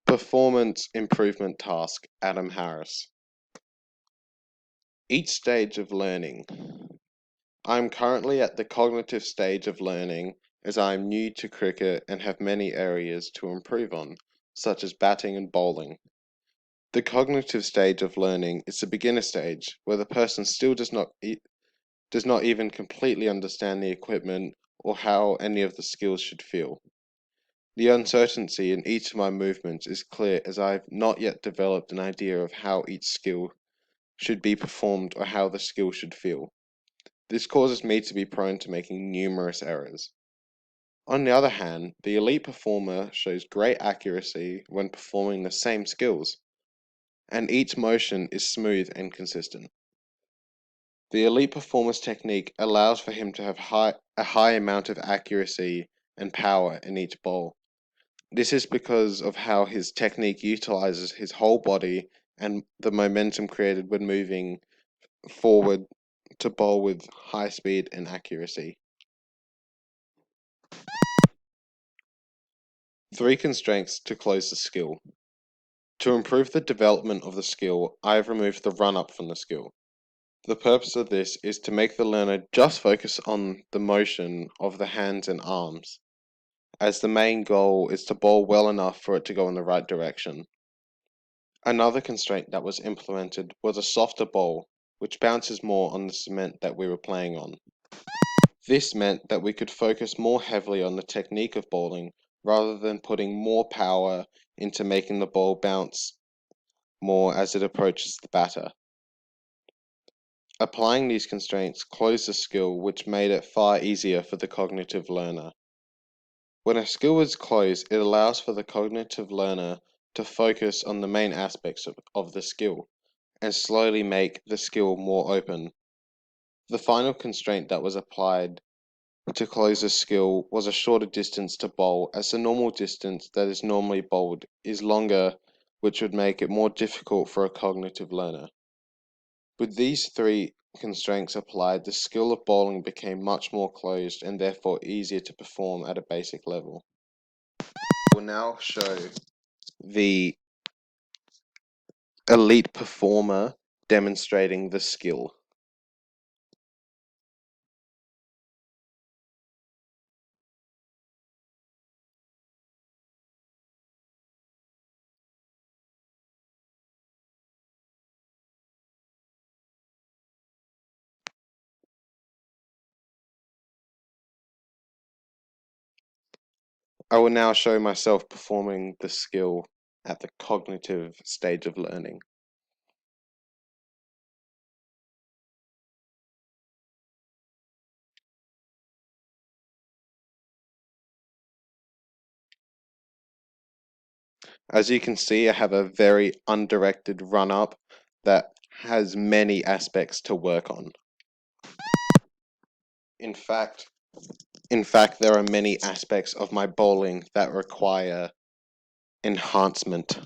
Performance improvement task, Adam Harris. Each stage of learning. I am currently at the cognitive stage of learning as I am new to cricket and have many areas to improve on, such as batting and bowling. The cognitive stage of learning is the beginner stage, where the person still does not even completely understand the equipment or how any of the skills should feel. The uncertainty in each of my movements is clear as I have not yet developed an idea of how each skill should be performed or how the skill should feel. This causes me to be prone to making numerous errors. On the other hand, the elite performer shows great accuracy when performing the same skills, and each motion is smooth and consistent. The elite performer's technique allows for him to have a high amount of accuracy and power in each bowl. This is because of how his technique utilizes his whole body and the momentum created when moving forward to bowl with high speed and accuracy. 3 constraints to close the skill. To improve the development of the skill, I have removed the run-up from the skill. The purpose of this is to make the learner just focus on the motion of the hands and arms, as the main goal is to bowl well enough for it to go in the right direction. Another constraint that was implemented was a softer bowl, which bounces more on the cement that we were playing on. This meant that we could focus more heavily on the technique of bowling rather than putting more power into making the ball bounce more as it approaches the batter. Applying these constraints closed the skill, which made it far easier for the cognitive learner. When a skill is closed, it allows for the cognitive learner to focus on the main aspects of the skill and slowly make the skill more open. The final constraint that was applied to close the skill was a shorter distance to bowl, as the normal distance that is normally bowled is longer, which would make it more difficult for a cognitive learner. With these 3 constraints applied, the skill of bowling became much more closed and therefore easier to perform at a basic level. I will now show the elite performer demonstrating the skill. I will now show myself performing the skill at the cognitive stage of learning. As you can see, I have a very undirected run-up that has many aspects to work on. In fact, there are many aspects of my bowling that require enhancement.